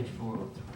page 403.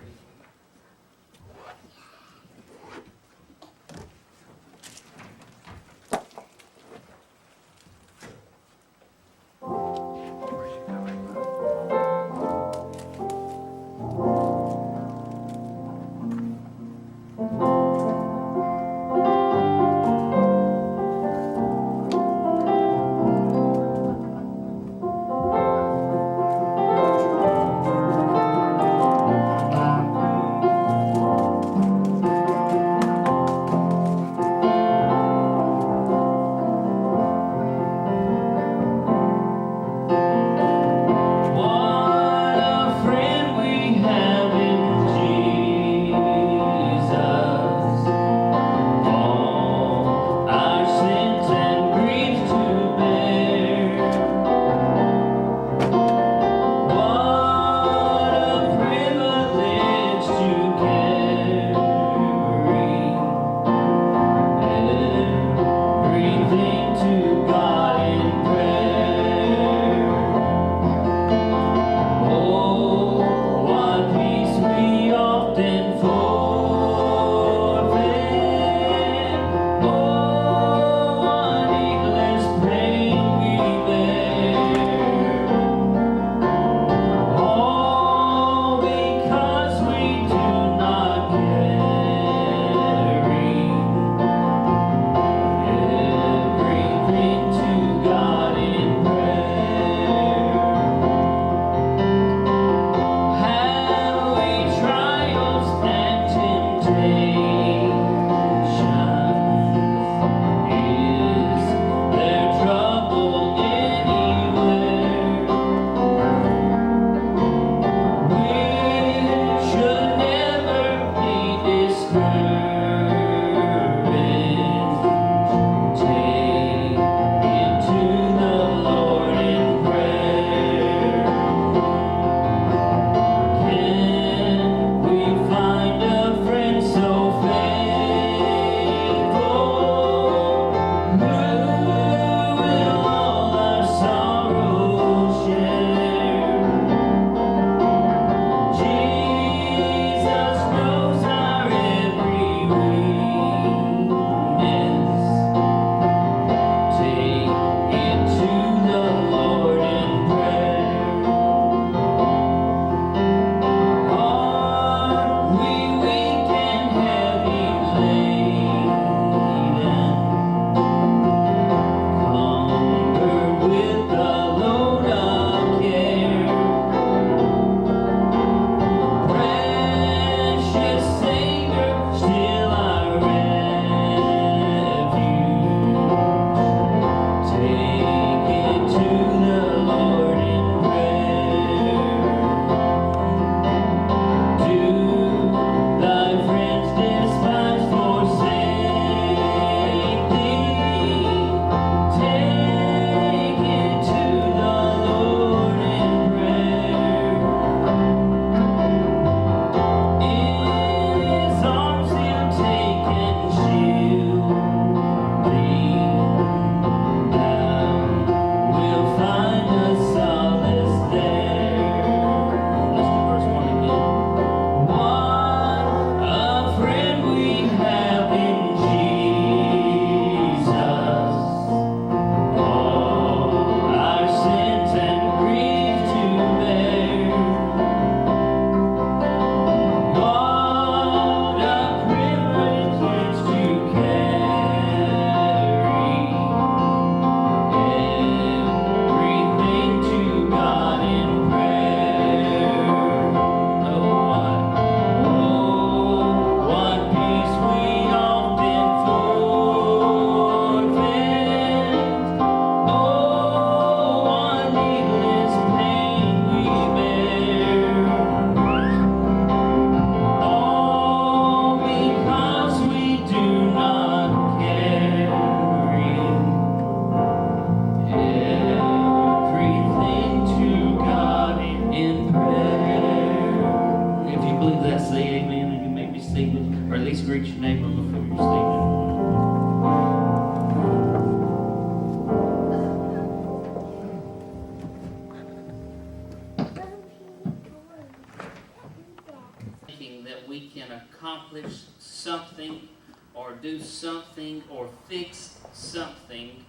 thinking that we can accomplish something or do something or fix something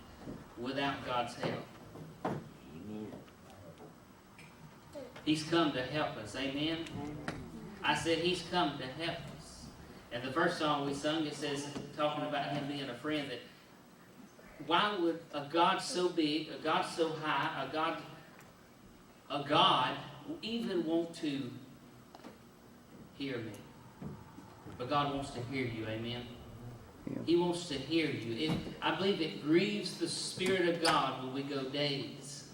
without God's help. He's come to help us. Amen? I said He's come to help us. And the first song we sung, it says, talking about Him being a friend, that why would a God so big, a God so high, a God even want to hear me? But God wants to hear you, amen? Yeah. He wants to hear you. I believe it grieves the Spirit of God when we go days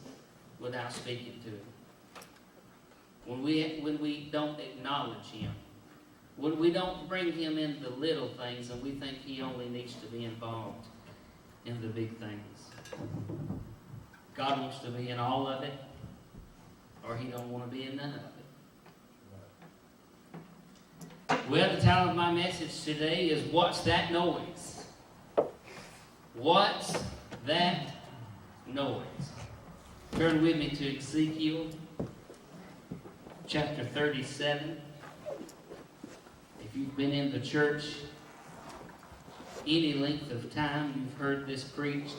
without speaking to Him. When we don't acknowledge Him. When we don't bring Him in the little things and we think He only needs to be involved in the big things. God wants to be in all of it, or He don't want to be in none of it. Well, the title of my message today is, What's That Noise? What's that noise? Turn with me to Ezekiel chapter 37. If you've been in the church any length of time, you've heard this preached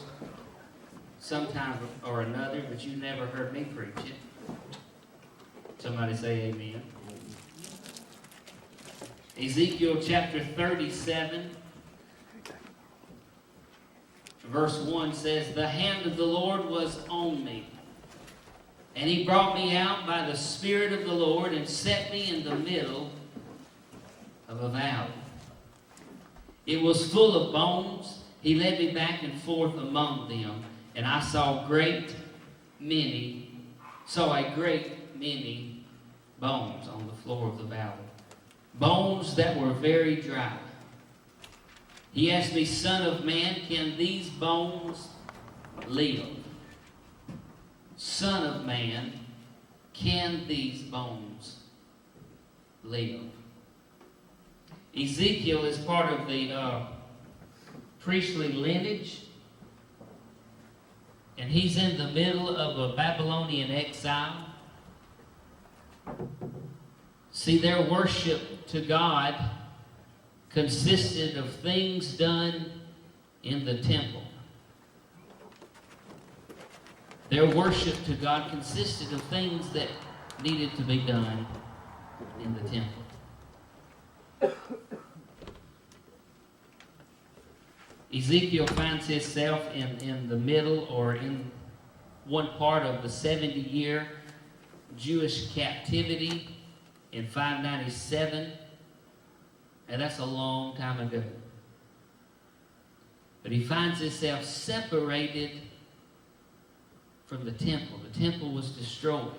sometime or another, but you've never heard me preach it. Somebody say amen. Ezekiel chapter 37, verse 1 says, The hand of the Lord was on me, and He brought me out by the Spirit of the Lord and set me in the middle of a valley. It was full of bones. He led me back and forth among them, and I saw a great many bones on the floor of the valley. Bones that were very dry. He asked me, Son of man, can these bones live? Son of man, can these bones live? Ezekiel is part of the priestly lineage, and he's in the middle of a Babylonian exile. See, their worship to God consisted of things done in the temple. Their worship to God consisted of things that needed to be done in the temple. Ezekiel finds himself in the middle or in one part of the 70-year Jewish captivity in 597. And that's a long time ago. But he finds himself separated from the temple. The temple was destroyed.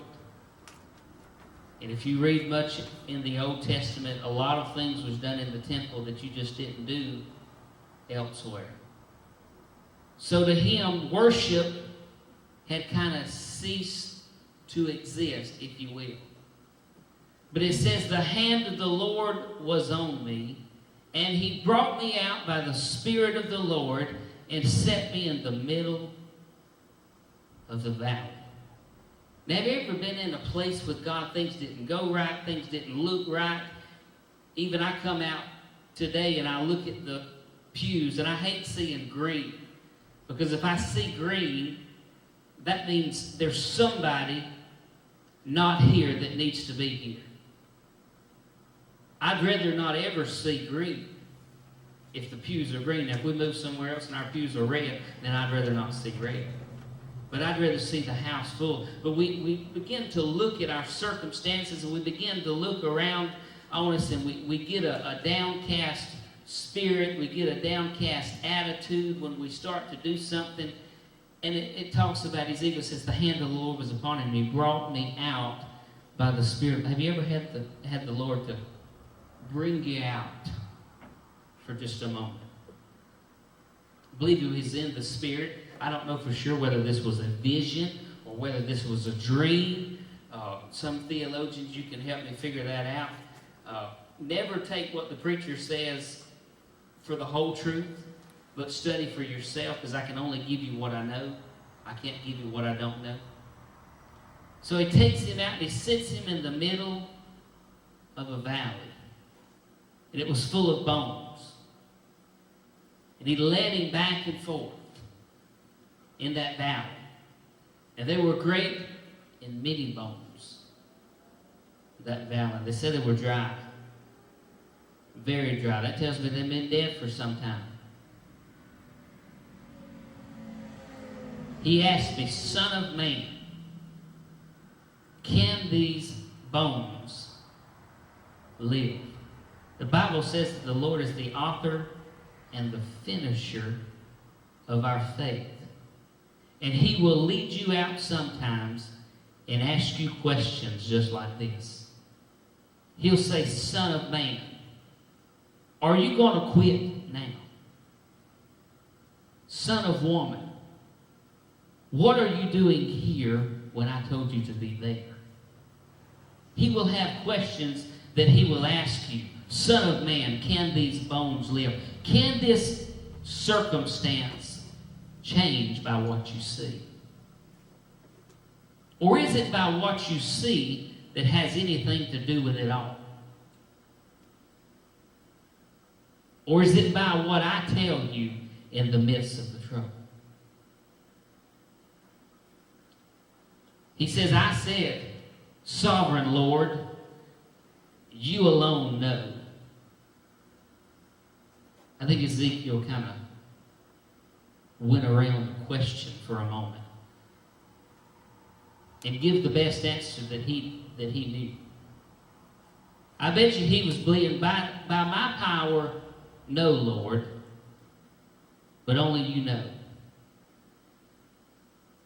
And if you read much in the Old Testament, a lot of things was done in the temple that you just didn't do elsewhere. So to him, worship had kind of ceased to exist, if you will. But it says, the hand of the Lord was on me, and He brought me out by the Spirit of the Lord and set me in the middle of the valley. Now, have you ever been in a place with God, things didn't go right, things didn't look right? Even I come out today and I look at the pews, and I hate seeing green. Because if I see green, that means there's somebody not here that needs to be here. I'd rather not ever see green if the pews are green. Now, if we move somewhere else and our pews are red, then I'd rather not see red. But I'd rather see the house full. But we begin to look at our circumstances, and we begin to look around on us, and we get a downcast spirit. We get a downcast attitude when we start to do something. And it talks about, Ezekiel says, the hand of the Lord was upon him. He brought me out by the Spirit. Have you ever had the Lord to bring you out for just a moment? I believe He was in the Spirit. I don't know for sure whether this was a vision or whether this was a dream. Some theologians, you can help me figure that out. Never take what the preacher says for the whole truth, but study for yourself, because I can only give you what I know. I can't give you what I don't know. So He takes him out and He sits him in the middle of a valley. and it was full of bones. And he led him back and forth in that valley. And there were great and many bones in that valley. They said they were dry. Very dry. That tells me they've been dead for some time. He asked me, Son of man, can these bones live? The Bible says that the Lord is the author and the finisher of our faith. And He will lead you out sometimes and ask you questions just like this. He'll say, Son of man, are you going to quit now? Son of woman, what are you doing here when I told you to be there? He will have questions that He will ask you. Son of man, can these bones live? Can this circumstance change by what you see? Or is it by what you see that has anything to do with it all? Or is it by what I tell you in the midst of the trouble? He says, I said, Sovereign Lord, you alone know. I think Ezekiel kind of went around the question for a moment and give the best answer that he knew. I bet you he was believing, by my power, no, Lord, but only you know.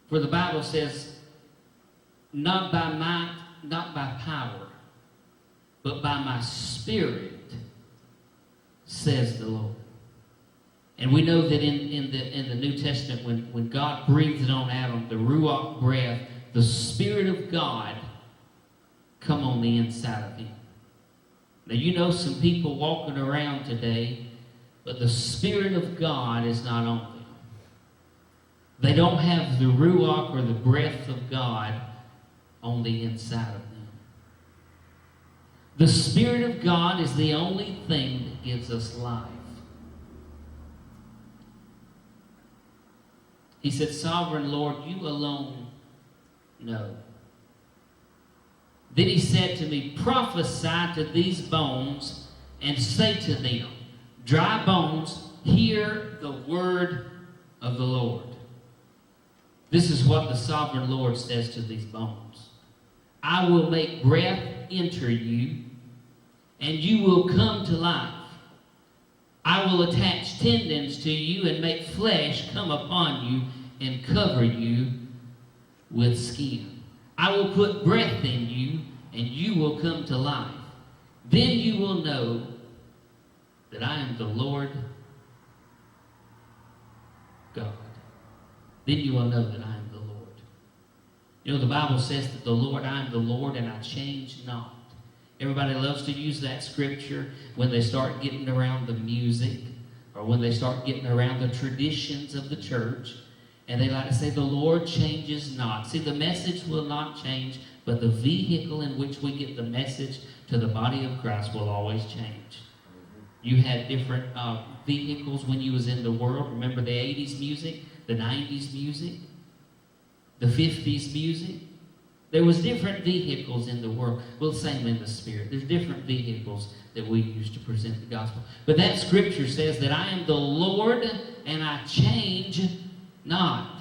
For the Bible says, not by might, not by power, but by my Spirit, says the Lord. And we know that in the New Testament, when God breathed on Adam, the Ruach breath, the Spirit of God come on the inside of him. Now you know some people walking around today, but the Spirit of God is not on them. They don't have the Ruach or the breath of God on the inside of them. The Spirit of God is the only thing that gives us life. He said, Sovereign Lord, you alone know. Then he said to me, prophesy to these bones and say to them, dry bones, hear the word of the Lord. This is what the Sovereign Lord says to these bones. I will make breath enter you, and you will come to life. I will attach tendons to you and make flesh come upon you and cover you with skin. I will put breath in you, and you will come to life. Then you will know that I am the Lord God. Then you will know that I am the Lord. You know, the Bible says that the Lord, I am the Lord, and I change not. Everybody loves to use that scripture when they start getting around the music or when they start getting around the traditions of the church. And they like to say, the Lord changes not. See, the message will not change, but the vehicle in which we get the message to the body of Christ will always change. You had different vehicles when you was in the world. Remember the 80s music, the 90s music, the 50s music? There was different vehicles in the world. Well, same in the Spirit. There's different vehicles that we use to present the gospel. But that scripture says that I am the Lord and I change not.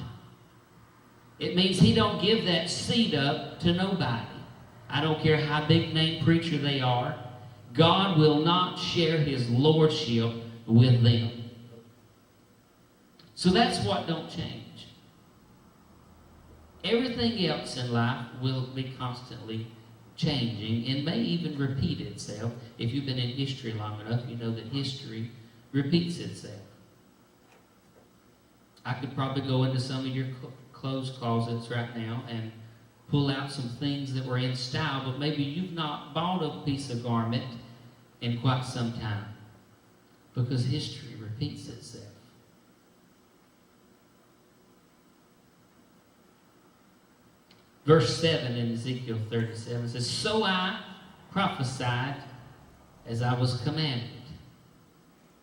It means he don't give that seat up to nobody. I don't care how big name preacher they are. God will not share his lordship with them. So that's what don't change. Everything else in life will be constantly changing and may even repeat itself. If you've been in history long enough, you know that history repeats itself. I could probably go into some of your clothes closets right now and pull out some things that were in style, but maybe you've not bought a piece of garment in quite some time because history repeats itself. Verse 7 in Ezekiel 37 says, So I prophesied as I was commanded.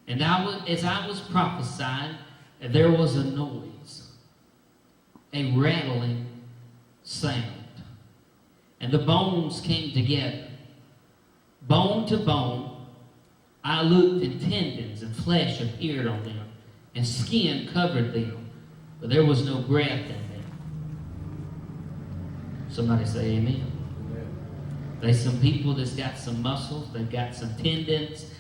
And as I was prophesying, there was a noise, a rattling sound. And the bones came together, bone to bone. I looked, and tendons and flesh appeared on them, and skin covered them, but there was no breath in them. Somebody say amen. There's some people that's got some muscles, they've got some tendons,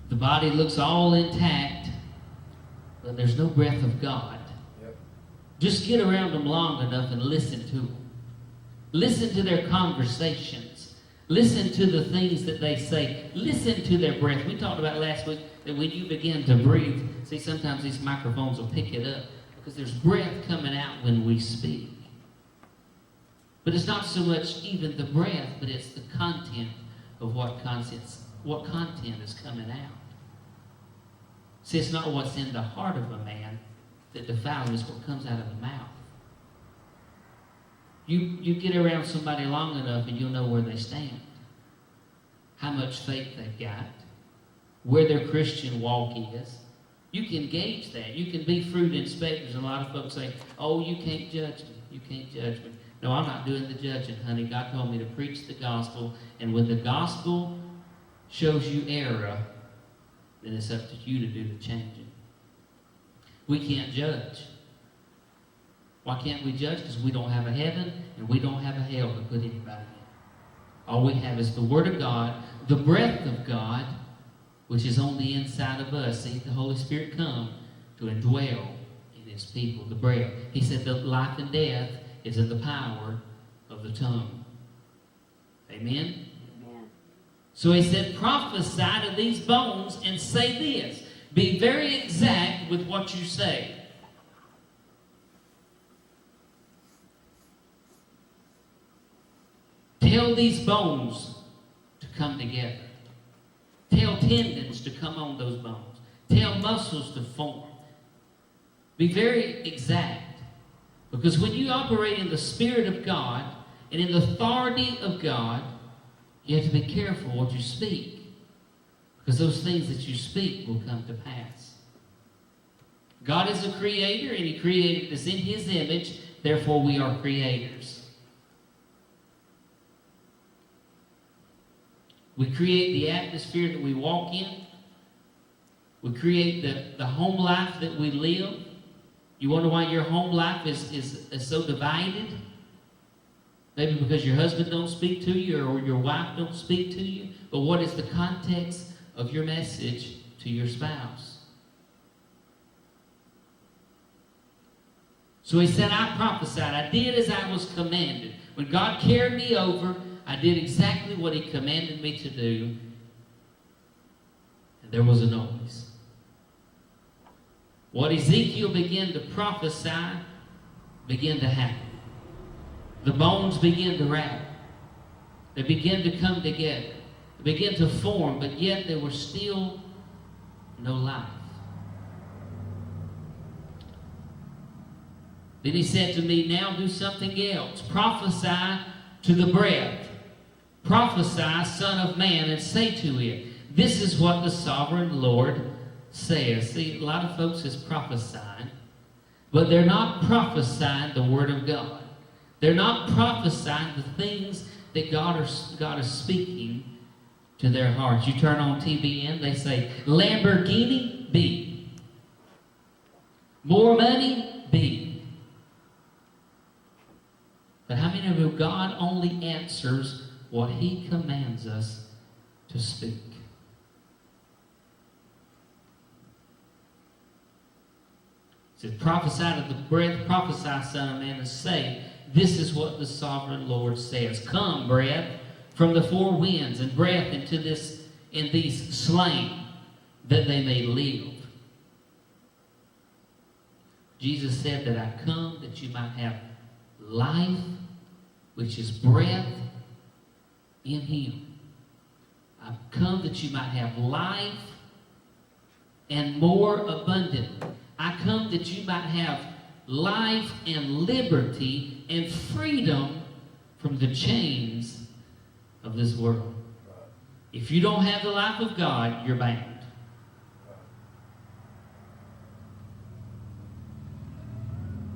the body looks all intact, but there's no breath of God. Yep. Just get around them long enough and listen to them. Listen to their conversations. Listen to the things that they say. Listen to their breath. We talked about last week that when you begin to breathe, see, sometimes these microphones will pick it up because there's breath coming out when we speak. But it's not so much even the breath, but it's the content of what content is coming out. See, it's not what's in the heart of a man that defiles him, it's what comes out of the mouth. You get around somebody long enough and you'll know where they stand, how much faith they've got, where their Christian walk is. You can gauge that. You can be fruit inspectors. And a lot of folks say, oh, you can't judge me. You can't judge me. No, I'm not doing the judging, honey. God told me to preach the gospel. And when the gospel shows you error, then it's up to you to do the changing. We can't judge. Why can't we judge? Because we don't have a heaven and we don't have a hell to put anybody in. All we have is the Word of God, the breath of God, which is on the inside of us. See, the Holy Spirit come to indwell in His people, the breath. He said that life and death is in the power of the tongue. Amen? Amen. So He said, prophesy to these bones and say this. Be very exact with what you say. Tell these bones to come together. Tell tendons to come on those bones. Tell muscles to form. Be very exact. Because when you operate in the Spirit of God and in the authority of God, you have to be careful what you speak. Because those things that you speak will come to pass. God is a creator and He created us in His image. Therefore, we are creators. We create the atmosphere that we walk in. We create the home life that we live. You wonder why your home life is so divided? Maybe because your husband don't speak to you or your wife don't speak to you. But what is the context of your message to your spouse? So He said, I prophesied. I did as I was commanded. When God carried me over, I did exactly what He commanded me to do. And there was a noise. What Ezekiel began to prophesy began to happen. The bones began to rattle. They began to come together. They began to form, but yet there was still no life. Then He said to me, now do something else. Prophesy to the breath. Prophesy, Son of Man, and say to it, this is what the sovereign Lord says. See, a lot of folks is prophesying, but they're not prophesying the Word of God. They're not prophesying the things that God is speaking to their hearts. You turn on TBN, they say, Lamborghini, be. More money, be. But how many of you, God only answers what He commands us to speak? It says, prophesy to the breath, prophesy, Son of Man, and say, this is what the sovereign Lord says. Come, breath, from the four winds, and breath in these slain, that they may live. Jesus said that I come that you might have life, which is breath, in Him. I've come that you might have life and more abundantly. I come that you might have life and liberty and freedom from the chains of this world. If you don't have the life of God, you're bound.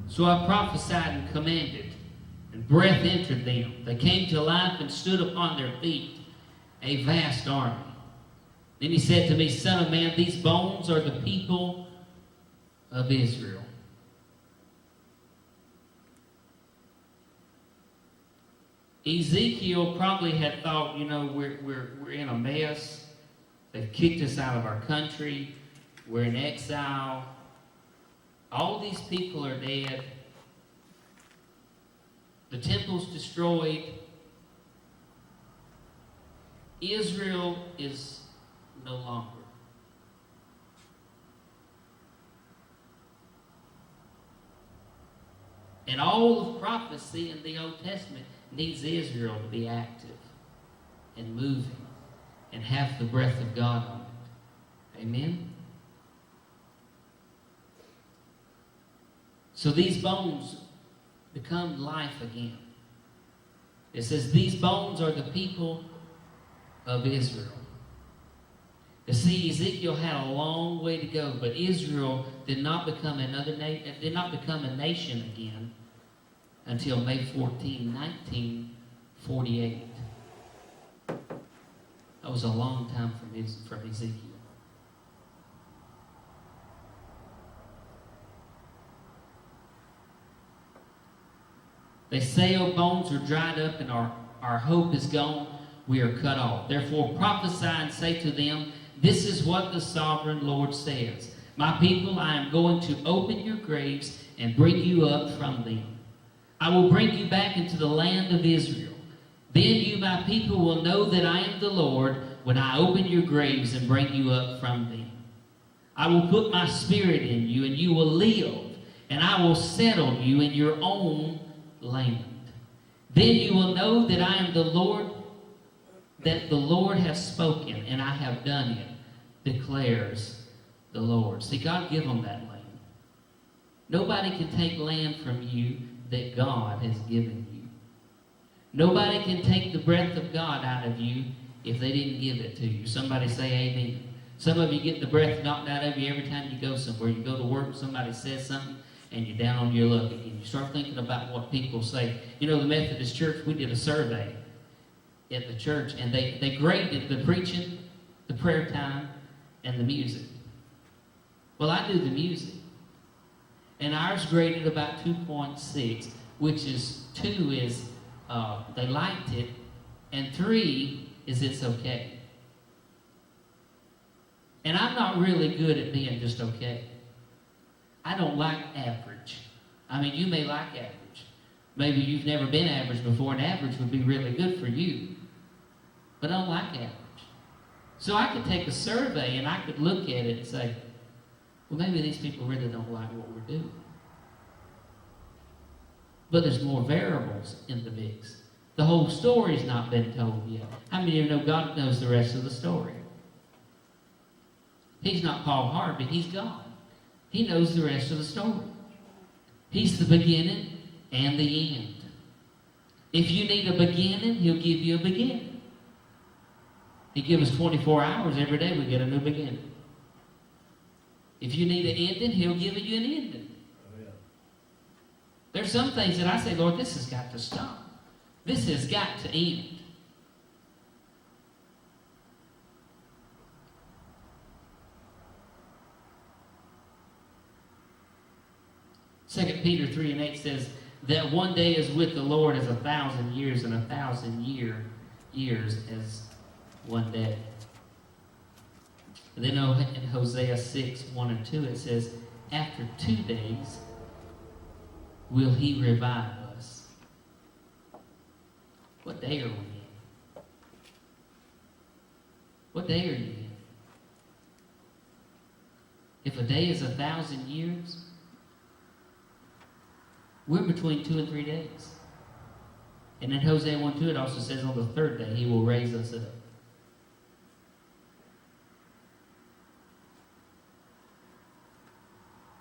So I prophesied and commanded, and breath entered them. They came to life and stood upon their feet, a vast army. Then he said to me, Son of man, these bones are the people of Israel. Ezekiel probably had thought, we're in a mess. They've kicked us out of our country. We're in exile. All these people are dead. The temple's destroyed. Israel is no longer. And all of prophecy in the Old Testament needs Israel to be active and moving and have the breath of God on it. Amen? So these bones become life again. It says these bones are the people of Israel. You see, Ezekiel had a long way to go, but Israel did not become a nation again until May 14, 1948. That was a long time from Ezekiel. They say, O bones are dried up, and our hope is gone. We are cut off. Therefore prophesy and say to them, this is what the sovereign Lord says. My people, I am going to open your graves and bring you up from them. I will bring you back into the land of Israel. Then you, my people, will know that I am the Lord when I open your graves and bring you up from them. I will put my spirit in you, and you will live, and I will settle you in your own land. Then you will know that I am the Lord, that the Lord has spoken, and I have done it, declares the Lord. See, God give them that land. Nobody can take land from you that God has given you. Nobody can take the breath of God out of you if they didn't give it to you. Somebody say amen. Some of you get the breath knocked out of you every time you go somewhere. You go to work, somebody says something, and you're down on your luck again. You start thinking about what people say. The Methodist Church, we did a survey at the church, and they graded the preaching, the prayer time, and the music. Well, I do the music. And ours graded about 2.6, which is 2 is they liked it, and 3 is it's okay. And I'm not really good at being just okay. I don't like average. You may like average. Maybe you've never been average before, and average would be really good for you. But I don't like average. So I could take a survey and I could look at it and say, well, maybe these people really don't like what we're doing. But there's more variables in the mix. The whole story's not been told yet. How many of you know God knows the rest of the story? He's not Paul Harvey, he's God. He knows the rest of the story. He's the beginning and the end. If you need a beginning, he'll give you a beginning. He gives us 24 hours every day, we get a new beginning. If you need an ending, he'll give you an ending. Oh, yeah. There's some things that I say, Lord, this has got to stop. This has got to end. Second Peter 3:8 says that one day is with the Lord as 1,000 years, and 1,000 years as one day. And then in Hosea 6:1-2 it says, after 2 days will he revive us. What day are we in? What day are you in? If a day is 1,000 years, we're between 2 and 3 days. And in Hosea 1:2 it also says on the third day he will raise us up.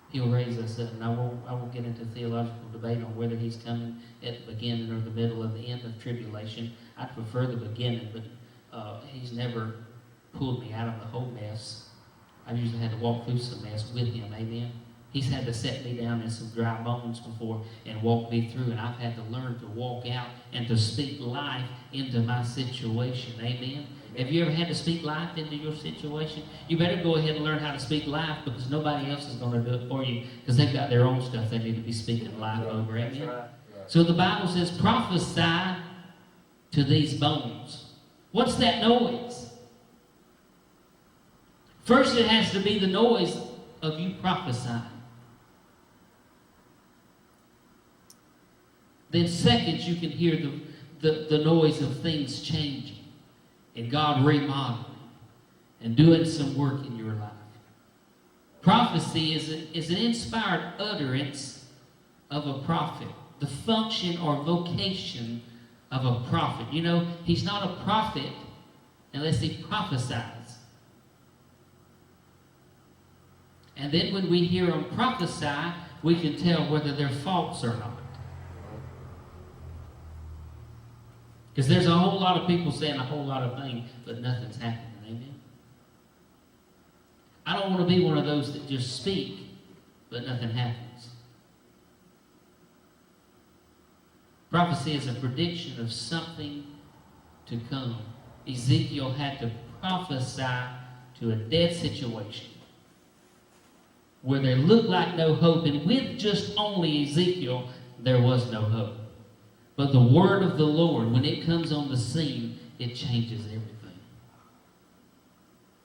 He'll raise us up. And I won't get into theological debate on whether he's coming at the beginning or the middle or the end of tribulation. I prefer the beginning, but He's never pulled me out of the whole mess. I've usually had to walk through some mess with him, amen. He's had to set me down in some dry bones before and walk me through, and I've had to learn to walk out and to speak life into my situation, amen. Have you ever had to speak life into your situation? You better go ahead and learn how to speak life, because nobody else is going to do it for you, because they've got their own stuff they need to be speaking life over, amen. Right. So the Bible says, prophesy to these bones. What's that noise? First, it has to be the noise of you prophesying. Then second, you can hear the noise of things changing and God remodeling and doing some work in your life. Prophecy is an inspired utterance of a prophet. The function or vocation of a prophet. You know, he's not a prophet unless he prophesies. And then when we hear them prophesy, we can tell whether they're false or not. Because there's a whole lot of people saying a whole lot of things, but nothing's happening. Amen? I don't want to be one of those that just speak, but nothing happens. Prophecy is a prediction of something to come. Ezekiel had to prophesy to a dead situation where there looked like no hope, and with just only Ezekiel, there was no hope. But the word of the Lord, when it comes on the scene, it changes everything.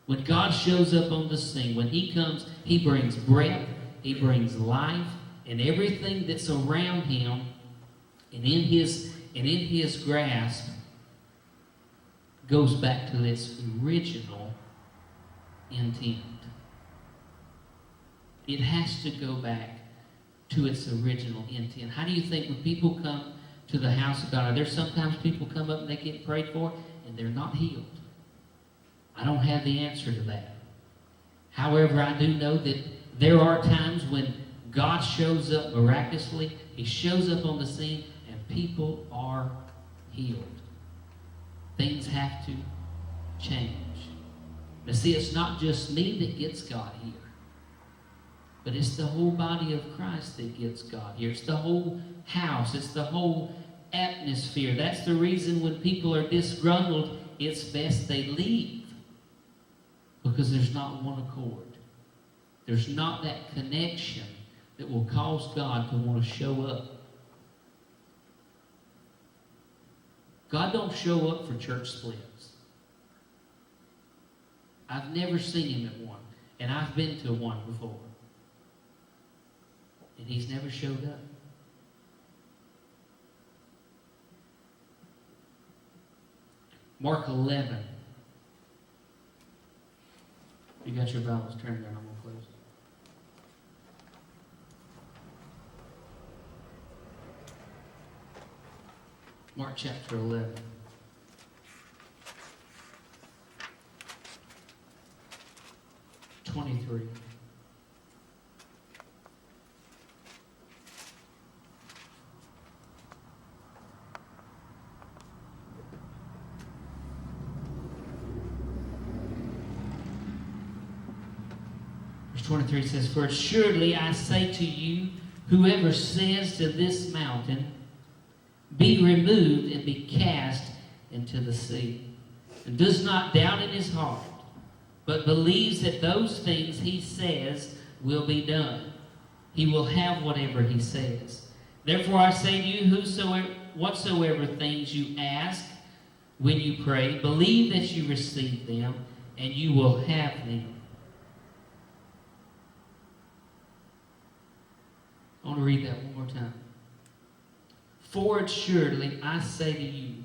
When God shows up on the scene, when he comes, he brings breath, he brings life, and everything that's around him and in his grasp goes back to its original intent. It has to go back to its original intent. How do you think when people come to the house of God, there's sometimes people come up and they get prayed for and they're not healed? I don't have the answer to that. However, I do know that there are times when God shows up miraculously. He shows up on the scene and people are healed. Things have to change. Now see, it's not just me that gets God here. But it's the whole body of Christ that gets God here. It's the whole house. It's the whole atmosphere. That's the reason when people are disgruntled, it's best they leave. Because there's not one accord. There's not that connection that will cause God to want to show up. God don't show up for church splits. I've never seen him at one. And I've been to one before. And he's never showed up. Mark 11. You got your Bibles turned down. I'm going to close it. Mark chapter 11. (23). Verse 23 says, "For assuredly I say to you, whoever says to this mountain, be removed and be cast into the sea, and does not doubt in his heart, but believes that those things he says will be done, he will have whatever he says. Therefore I say to you, whatsoever things you ask when you pray, believe that you receive them, and you will have them." I want to read that one more time. "For assuredly I say to you,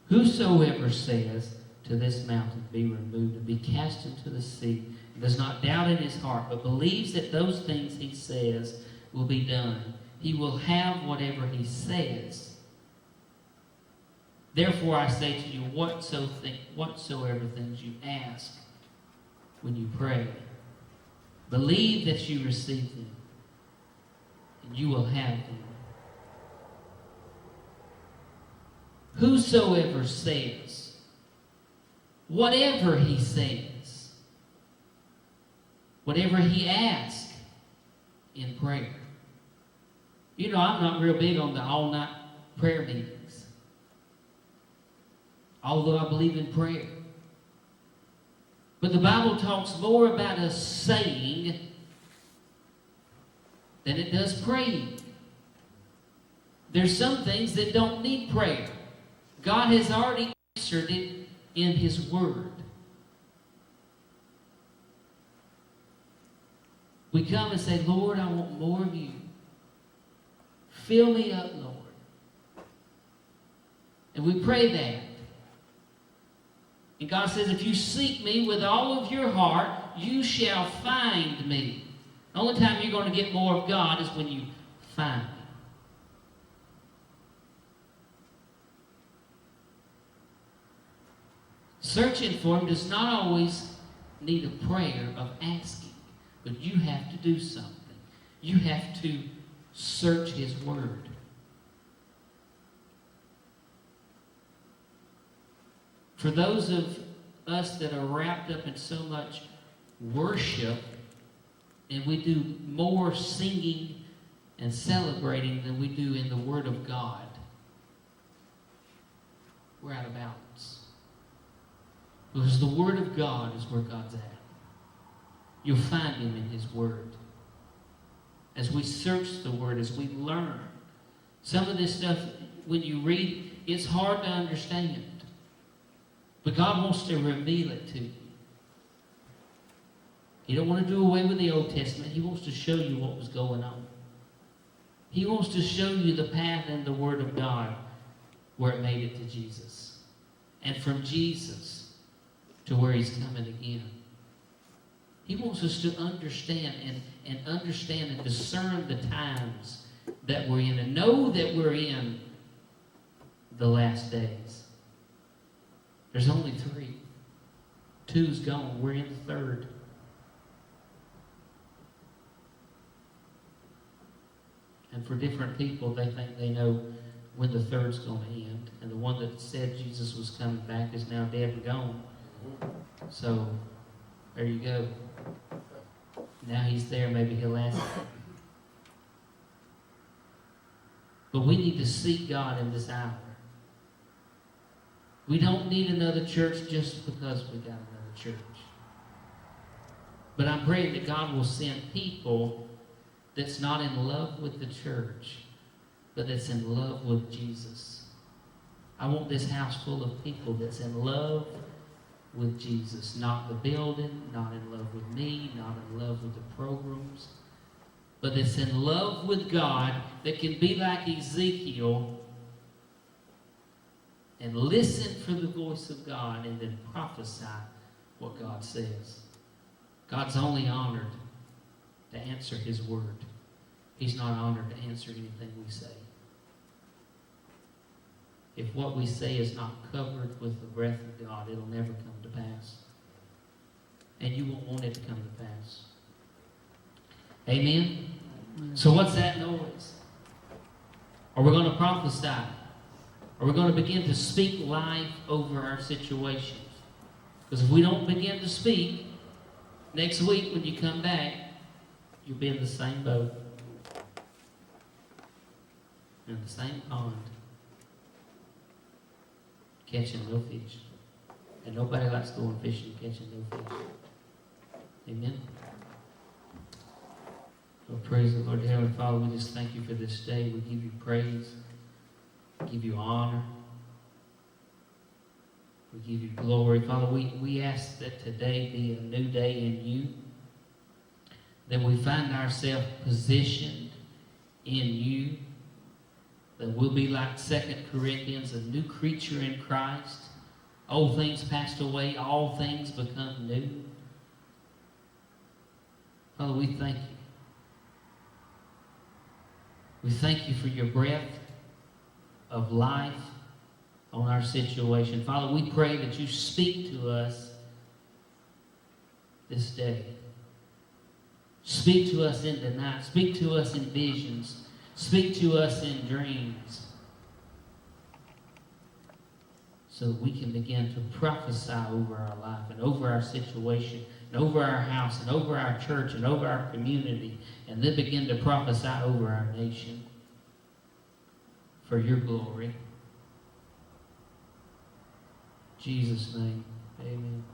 whosoever says to this mountain, be removed and be cast into the sea, and does not doubt in his heart, but believes that those things he says will be done, he will have whatever he says. Therefore I say to you, whatsoever things you ask when you pray, believe that you receive them, and you will have them. Whosoever says whatever he says, whatever he asks in prayer. You know, I'm not real big on the all-night prayer meetings, although I believe in prayer. But the Bible talks more about us saying than it does praying. There's some things that don't need prayer. God has already answered it in His Word. We come and say, Lord, I want more of you. Fill me up, Lord. And we pray that. And God says, if you seek me with all of your heart, you shall find me. The only time you're going to get more of God is when you find me. Searching for Him does not always need a prayer of asking, but you have to do something. You have to search His Word. For those of us that are wrapped up in so much worship, and we do more singing and celebrating than we do in the Word of God, we're out of balance. Because the Word of God is where God's at. You'll find Him in His Word. As we search the Word, as we learn. Some of this stuff, when you read, it's hard to understand. But God wants to reveal it to you. He don't want to do away with the Old Testament. He wants to show you what was going on. He wants to show you the path in the Word of God where it made it to Jesus. And from Jesus to where He's coming again. He wants us to understand and understand and discern the times that we're in and know that we're in the last days. There's only 3. 2's gone. We're in the 3rd. And for different people, they think they know when the 3rd's going to end. And the one that said Jesus was coming back is now dead and gone. So, there you go. Now He's there. Maybe He'll ask. But we need to seek God in this hour. We don't need another church just because we got another church. But I'm praying that God will send people that's not in love with the church, but that's in love with Jesus. I want this house full of people that's in love with Jesus. Not the building, not in love with me, not in love with the programs, but that's in love with God, that can be like Ezekiel and listen for the voice of God and then prophesy what God says. God's only honored to answer His Word. He's not honored to answer anything we say. If what we say is not covered with the breath of God, it'll never come to pass. And you won't want it to come to pass. Amen? So what's that noise? Are we going to prophesy? Are we going to begin to speak life over our situations? Because if we don't begin to speak, next week when you come back, you'll be in the same boat. In the same pond. Catching no fish. And nobody likes going fishing and catching no fish. Amen? Well, praise the Lord. Heavenly Father, we just thank You for this day. We give You praise. We give You honor. We give You glory. Father, we ask that today be a new day in You. That we find ourselves positioned in You. That we'll be like 2 Corinthians, a new creature in Christ. Old things passed away, all things become new. Father, we thank You. We thank You for Your breath of life on our situation. Father, we pray that You speak to us this day. Speak to us in the night. Speak to us in visions. Speak to us in dreams. so that we can begin to prophesy over our life and over our situation and over our house and over our church and over our community, and then begin to prophesy over our nation for your glory. In Jesus' name, amen.